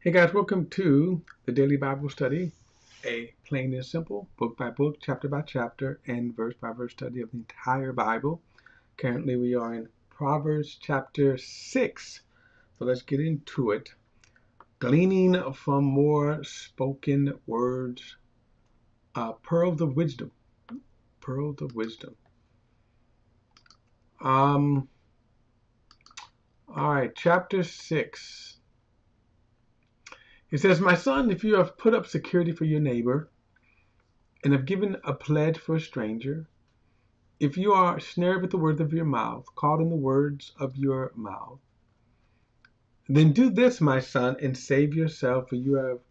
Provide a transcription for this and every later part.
Hey guys, welcome to the Daily Bible Study, a plain and simple, book by book, chapter by chapter, and verse by verse study of the entire Bible. Currently we are in Proverbs chapter 6, so let's get into it. Gleaning from more spoken words, pearls of wisdom, pearls of wisdom. All right, chapter 6. It says, "My son, if you have put up security for your neighbor, and have given a pledge for a stranger, if you are snared with the words of your mouth, caught in the words of your mouth, then do this, my son, and save yourself, for you have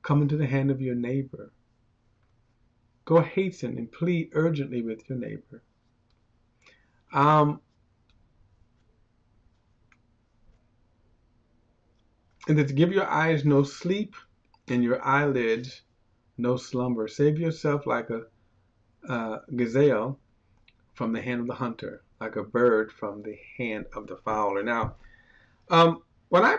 come into the hand of your neighbor. Go hasten and plead urgently with your neighbor." And that to give your eyes no sleep and your eyelids no slumber. Save yourself like a gazelle from the hand of the hunter, like a bird from the hand of the fowler. Now, when I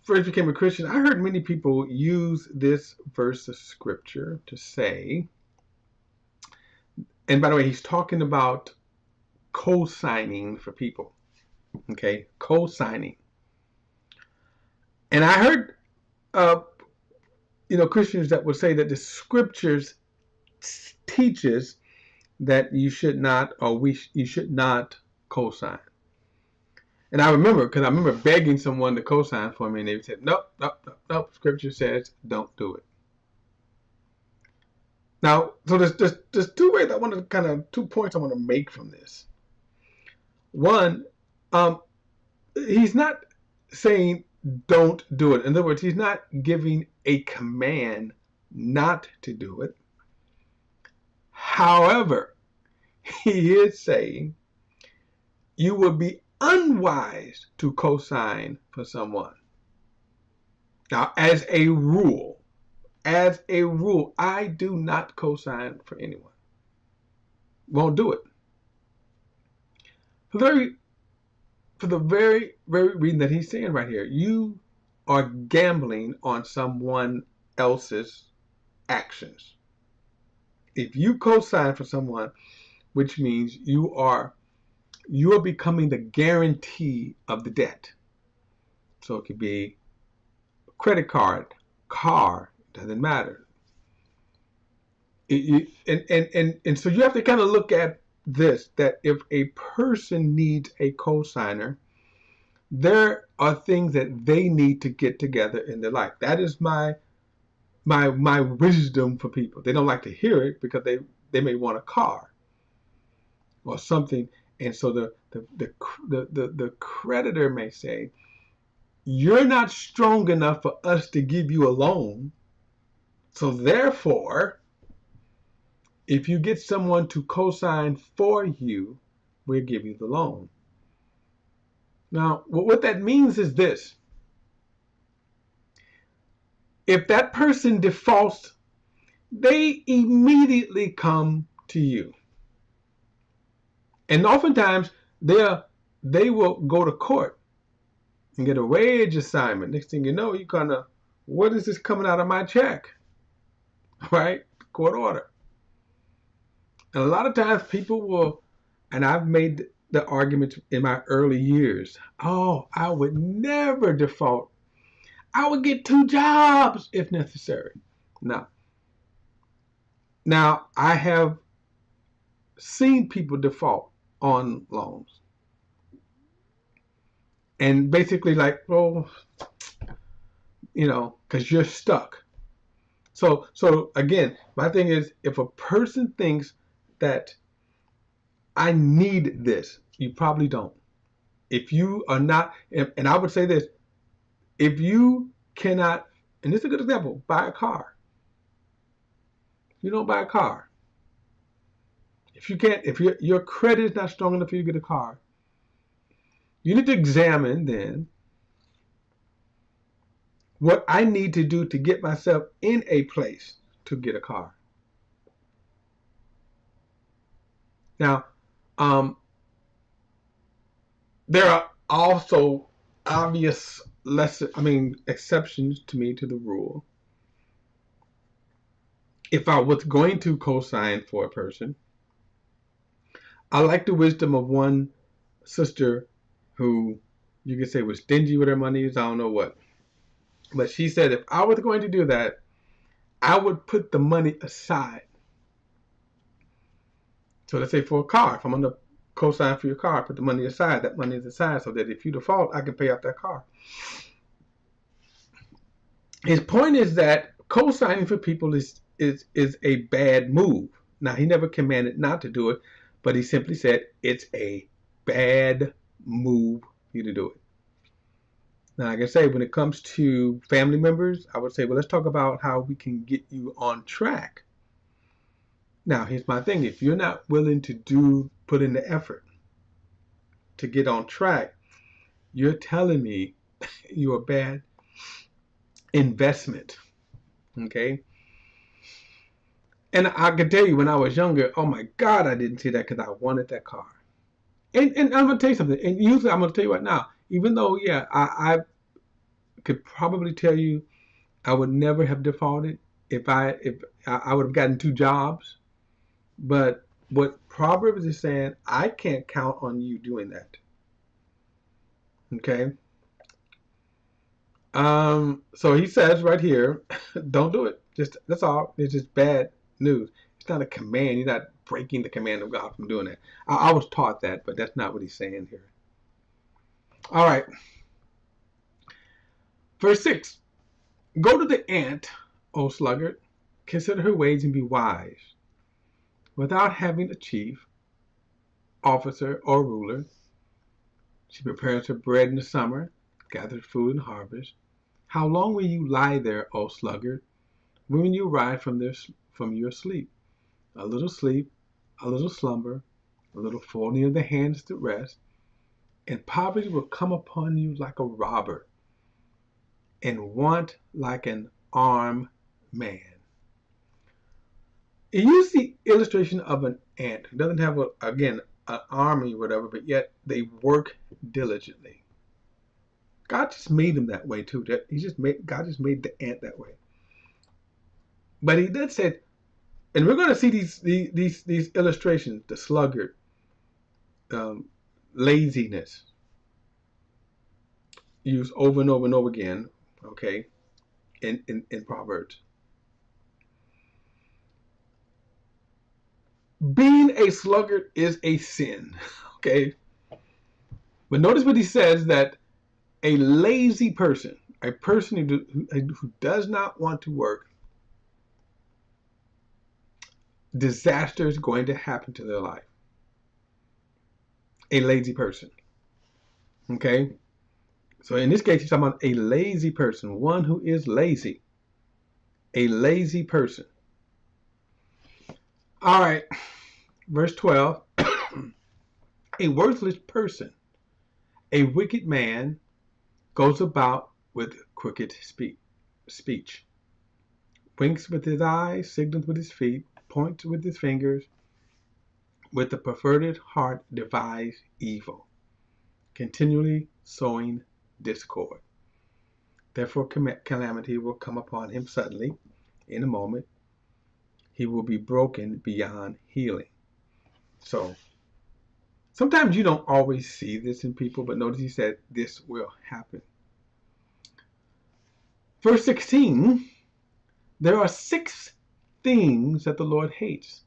first became a Christian, I heard many people use this verse of scripture to say, and by the way, he's talking about co-signing for people. Okay, co-signing. And I heard, Christians that would say that the scriptures teaches that you should not, you should not co-sign. And I remember, because I remember begging someone to co-sign for me, and they said, nope, nope, nope, nope. Scripture says don't do it. Now, so there's two ways I want to two points I want to make from this. One, he's not saying don't do it. In other words, he's not giving a command not to do it. However, he is saying you would be unwise to co-sign for someone. Now, as a rule, I do not co-sign for anyone. Won't do it. For the very reason that he's saying right here, you are gambling on someone else's actions. If you co-sign for someone, which means you are becoming the guarantee of the debt. So it could be a credit card, car, doesn't matter. And so you have to kind of look at this, that if a person needs a co-signer, there are things that they need to get together in their life. That is my wisdom for people. They don't like to hear it because they may want a car or something, and so the creditor may say, you're not strong enough for us to give you a loan, so therefore, if you get someone to co-sign for you, we'll give you the loan. Now, what that means is this. If that person defaults, they immediately come to you. And oftentimes, they will go to court and get a wage assignment. Next thing you know, you kind of, what is this coming out of my check? Right? Court order. And a lot of times people will, and I've made the argument in my early years, oh, I would never default. I would get 2 jobs if necessary. Now I have seen people default on loans. And basically like, well, because you're stuck. So again, my thing is, if a person thinks that I need this, you probably don't. If you are not, and I would say this, if you cannot, and this is a good example, buy a car. You don't buy a car. If you can't, if your credit is not strong enough for you to get a car, you need to examine then what I need to do to get myself in a place to get a car. Now, there are also obvious exceptions to me to the rule. If I was going to co-sign for a person, I like the wisdom of one sister who you could say was stingy with her money. I don't know what. But she said if I was going to do that, I would put the money aside. So let's say for a car, if I'm going to co-sign for your car, put the money aside. That money is aside so that if you default, I can pay off that car. His point is that co-signing for people is a bad move. Now, he never commanded not to do it, but he simply said it's a bad move for you to do it. Now, like I say, when it comes to family members, I would say, well, let's talk about how we can get you on track. Now, here's my thing. If you're not willing to put in the effort to get on track, you're telling me you're a bad investment. Okay? And I can tell you when I was younger, oh my God, I didn't see that because I wanted that car. And I'm going to tell you something. And usually I'm going to tell you right now, even though, yeah, I could probably tell you I would never have defaulted if I would have gotten 2 jobs. But what Proverbs is saying, I can't count on you doing that. Okay? So he says right here, don't do it. That's all. It's just bad news. It's not a command. You're not breaking the command of God from doing that. I was taught that, but that's not what he's saying here. All right. Verse 6. Go to the ant, O sluggard. Consider her ways and be wise. Without having a chief, officer, or ruler, she prepares her bread in the summer, gathers food in harvest. How long will you lie there, O sluggard? When will you rise from your sleep? A little sleep, a little slumber, a little folding of the hands to rest, and poverty will come upon you like a robber, and want like an armed man. And you see illustration of an ant who doesn't have, an army or whatever, but yet they work diligently. God just made them that way too. God just made the ant that way. But he did say, and we're going to see these illustrations: the sluggard, laziness, used over and over and over again. Okay, in Proverbs. Being a sluggard is a sin. Okay, but notice what he says, that a lazy person, a person who does not want to work, disaster is going to happen to their life. A lazy person. Okay? So in this case, he's talking about a lazy person, one who is lazy. A lazy person. All right. Verse 12. A worthless person, a wicked man, goes about with crooked speech. Winks with his eyes, signals with his feet, points with his fingers. With the perverted heart devise evil, continually sowing discord. Therefore calamity will come upon him suddenly, in a moment. He will be broken beyond healing. So, sometimes you don't always see this in people, but notice he said this will happen. Verse 16, there are 6 things that the Lord hates,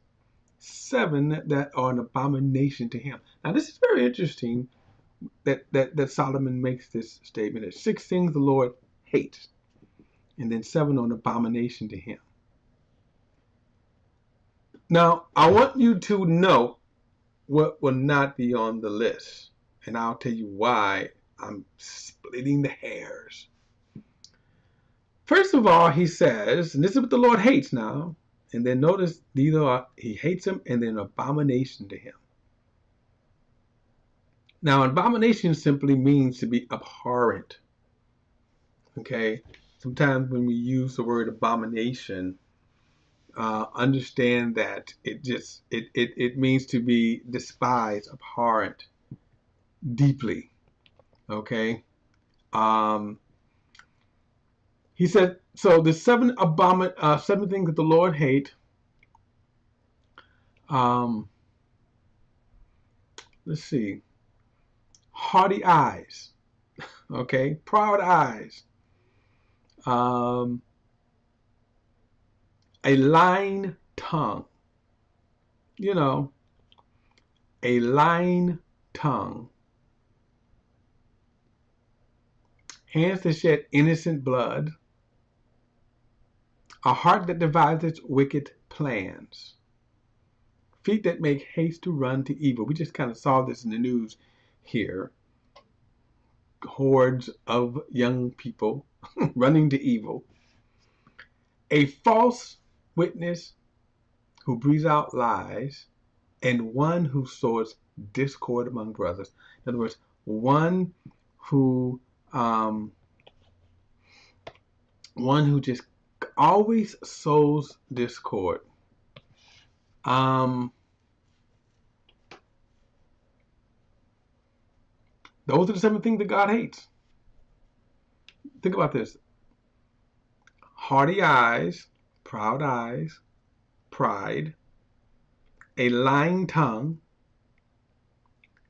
7 that are an abomination to him. Now this is very interesting that Solomon makes this statement. There's 6 things the Lord hates, and then 7 are an abomination to him. Now, I want you to know what will not be on the list, and I'll tell you why I'm splitting the hairs. First of all, he says, and this is what the Lord hates now, and then notice he hates him and then abomination to him. Now, abomination simply means to be abhorrent. Okay? Sometimes when we use the word abomination, understand that it means to be despised, abhorrent, deeply. Okay? He said, so the seven things that the Lord hate. Let's see. Haughty eyes. Okay. Proud eyes. A lying tongue. You know, a lying tongue. Hands that shed innocent blood. A heart that devises wicked plans. Feet that make haste to run to evil. We just kind of saw this in the news here. Hordes of young people running to evil. A false witness who breathes out lies, and one who sows discord among brothers. In other words, one who just always sows discord. Those are the 7 things that God hates. Think about this. Haughty eyes, proud eyes, pride, a lying tongue,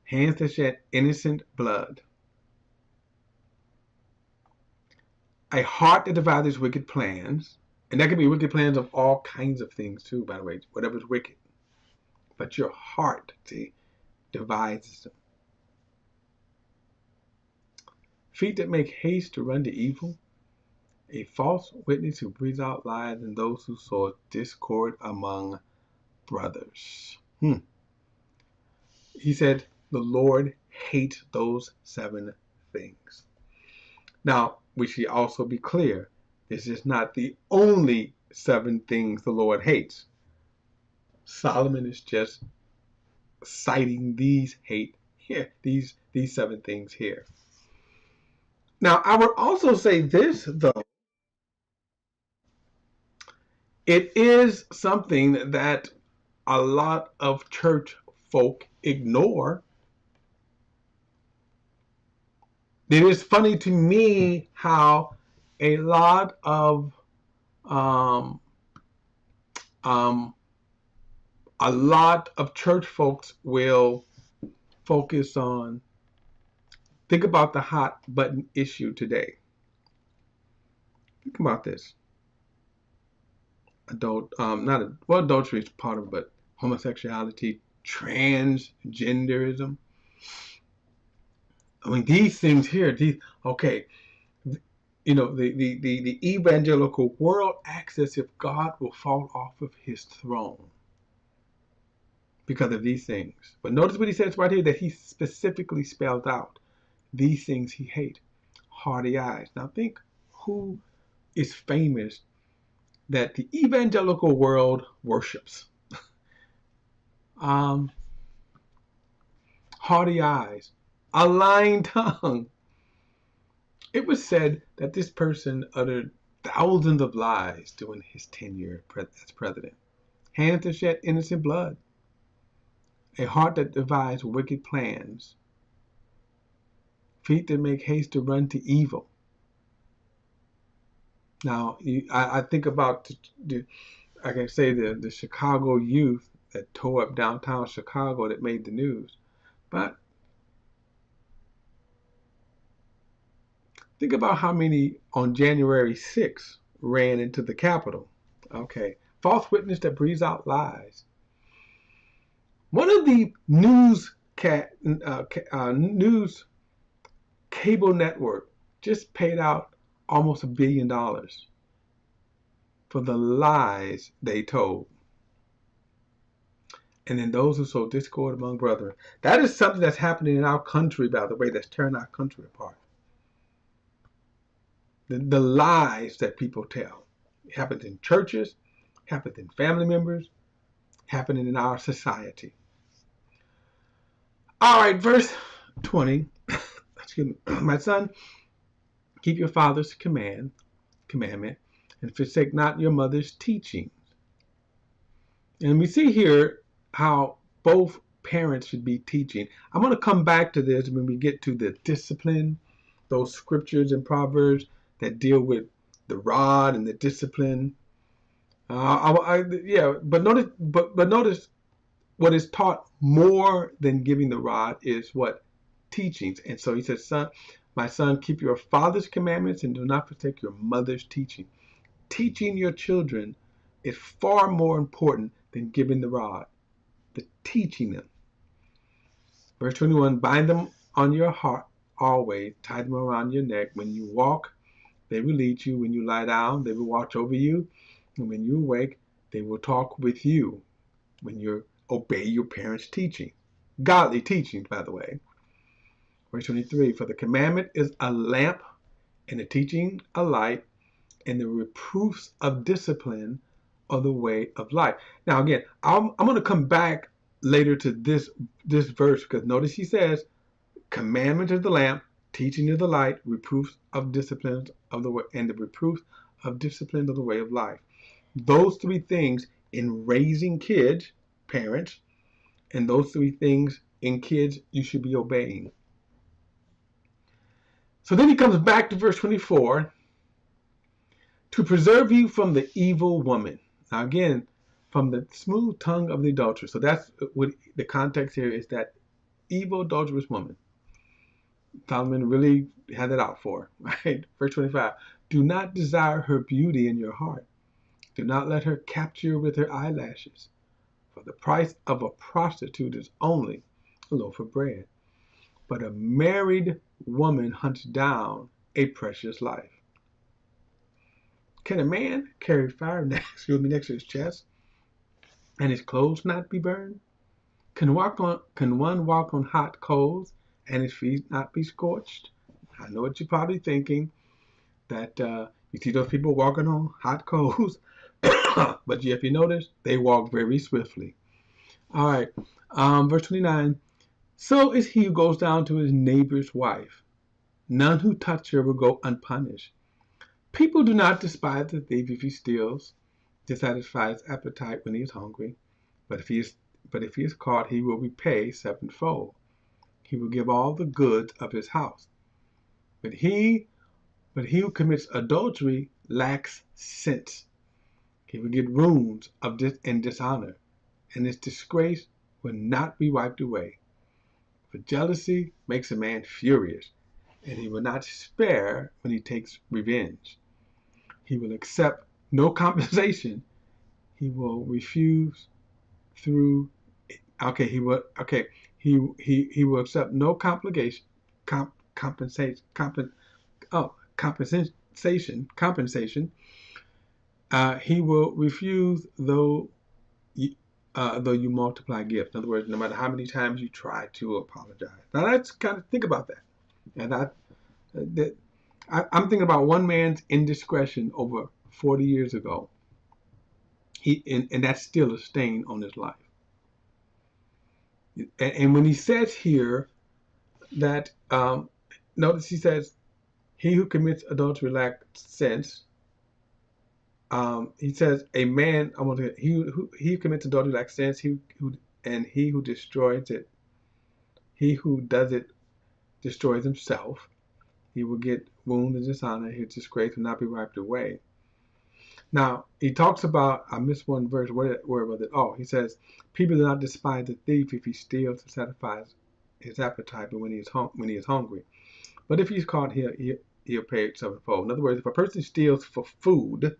hands that shed innocent blood, a heart that devises wicked plans, and that can be wicked plans of all kinds of things too, by the way, whatever's wicked. But your heart, see, divides them. Feet that make haste to run to evil, a false witness who breathes out lies, and those who sow discord among brothers. He said, the Lord hates those 7 things. Now, we should also be clear, this is not the only 7 things the Lord hates. Solomon is just citing these 7 things here. Now, I would also say this, though. It is something that a lot of church folk ignore. It is funny to me how a lot of church folks will focus on. Think about the hot button issue today. Think about this. Adultery is part of it, but homosexuality, transgenderism. I mean, these things here, the evangelical world acts as if God will fall off of his throne because of these things. But notice what he says right here, that he specifically spelled out these things he hates. Haughty eyes. Now think who is famous that the evangelical world worships. Haughty eyes, a lying tongue. It was said that this person uttered thousands of lies during his tenure as president. Hands that shed innocent blood. A heart that devises wicked plans. Feet that make haste to run to evil. Now, I think about the Chicago youth that tore up downtown Chicago that made the news. But think about how many on January 6th ran into the Capitol. Okay. False witness that breathes out lies. One of the news cable network just paid out almost $1 billion for the lies they told. And then those who sow discord among brethren. That is something that's happening in our country, by the way, that's tearing our country apart. The lies that people tell. It happens in churches, happens in family members, happening in our society. All right, verse 20. Excuse me. My son, keep your father's commandment, and forsake not your mother's teaching. And we see here how both parents should be teaching. I'm going to come back to this when we get to the discipline, those scriptures and Proverbs that deal with the rod and the discipline. Yeah, but notice what is taught more than giving the rod is what teachings. And so he says, son, my son, keep your father's commandments and do not forsake your mother's teaching. Teaching your children is far more important than giving the rod. The teaching them. Verse 21, bind them on your heart always, tie them around your neck. When you walk, they will lead you. When you lie down, they will watch over you. And when you awake, they will talk with you. When you obey your parents' teaching. Godly teachings, by the way. Verse 23, for the commandment is a lamp, and the teaching a light, and the reproofs of discipline are the way of life. Now again, I'm going to come back later to this verse, because notice he says, commandment is the lamp, teaching is the light, reproofs of disciplines of the way, and the reproofs of discipline of the way of life. Those three things in raising kids, parents, and those three things in kids you should be obeying. So then he comes back to verse 24, to preserve you from the evil woman. Now again, from the smooth tongue of the adulteress. So that's what the context here is, that evil adulterous woman. Solomon really had that out for, right? Verse 25, do not desire her beauty in your heart. Do not let her capture you with her eyelashes. For the price of a prostitute is only a loaf of bread. But a married woman hunts down a precious life. Can a man carry fire next to his chest and his clothes not be burned? Can one walk on hot coals and his feet not be scorched? I know what you're probably thinking, that you see those people walking on hot coals, but if you notice, they walk very swiftly. All right, verse 29. So is he who goes down to his neighbor's wife. None who touch her will go unpunished. People do not despise the thief if he steals, to satisfy his appetite when he is hungry. But if he is caught, he will repay sevenfold. He will give all the goods of his house. But he who commits adultery lacks sense. He will get wounds of dishonor, and his disgrace will not be wiped away. For jealousy makes a man furious, and he will not spare when he takes revenge. He will accept no compensation. He will refuse through. He will accept no compensation. He will refuse though you multiply gifts. In other words, no matter how many times you try to apologize. Now let's kind of think about that. And I'm thinking about one man's indiscretion over 40 years ago. And that's still a stain on his life. And when he says here that, notice he says, he who commits adultery lacks sense. He says, he who commits adultery lacks sense. He who destroys it, he who does it destroys himself. He will get wounds and dishonor. His disgrace will not be wiped away. Now, he talks about, I missed one verse, where was it? Oh, he says, people do not despise the thief if he steals to satisfy his appetite, but when he is hungry. But if he's caught, he'll pay it sevenfold. In other words, if a person steals for food,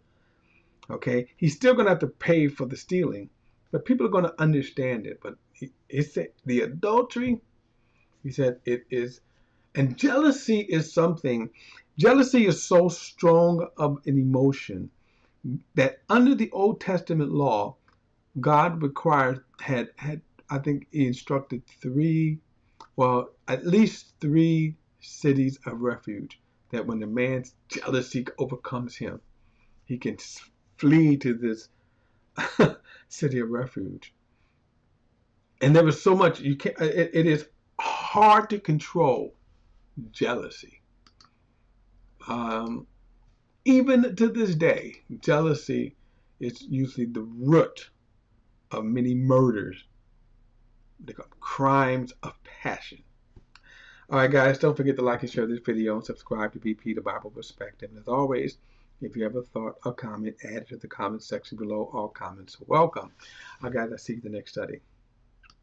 okay, he's still going to have to pay for the stealing, but people are going to understand it. But he said the adultery, he said it is, and jealousy is something. Jealousy is so strong of an emotion that under the Old Testament law, God had I think he instructed at least three cities of refuge, that when a man's jealousy overcomes him, he can flee to this city of refuge. And there was so much it is hard to control jealousy. Even to this day, jealousy is usually the root of many murders. They call crimes of passion. All right, guys, don't forget to like and share this video and subscribe to BP, the Bible Perspective. And as always, If you have a thought or comment, add it to the comment section below. All comments are welcome. I got to see the next study.